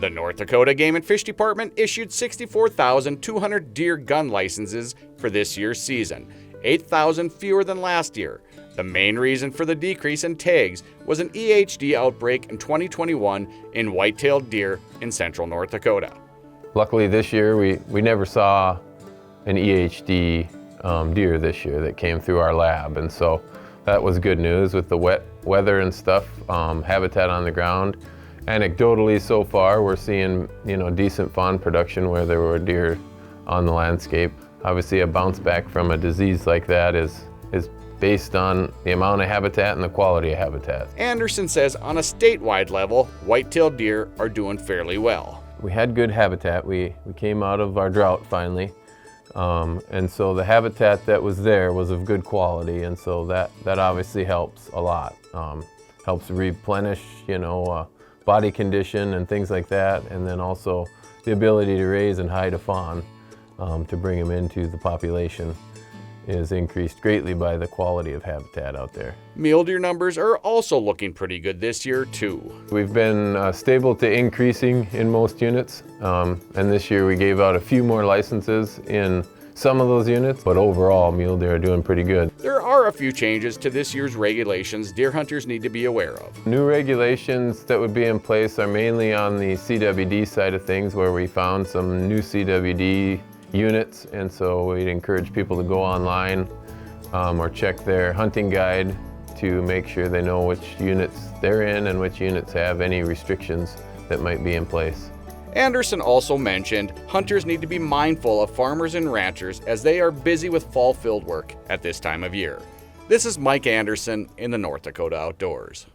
The North Dakota Game and Fish Department issued 64,200 deer gun licenses for this year's season, 8,000 fewer than last year. The main reason for the decrease in tags was an EHD outbreak in 2021 in white-tailed deer in central North Dakota. Luckily this year we never saw an EHD deer this year that came through our lab, and so that was good news with the wet weather and stuff, habitat on the ground. Anecdotally so far we're seeing decent fawn production where there were deer on the landscape. Obviously a bounce back from a disease like that is based on the amount of habitat and the quality of habitat. Anderson says on a statewide level, white-tailed deer are doing fairly well. We had good habitat. We came out of our drought finally. And so the habitat that was there was of good quality, and so that obviously helps a lot. Helps replenish, body condition and things like that, and then also the ability to raise and hide a fawn to bring them into the population is increased greatly by the quality of habitat out there. Mule deer numbers are also looking pretty good this year too. We've been stable to increasing in most units, and this year we gave out a few more licenses in some of those units, but overall mule deer are doing pretty good. There are a few changes to this year's regulations deer hunters need to be aware of. New regulations that would be in place are mainly on the CWD side of things, where we found some new CWD units, and so we'd encourage people to go online or check their hunting guide to make sure they know which units they're in and which units have any restrictions that might be in place. Anderson also mentioned hunters need to be mindful of farmers and ranchers as they are busy with fall field work at this time of year. This is Mike Anderson in the North Dakota Outdoors.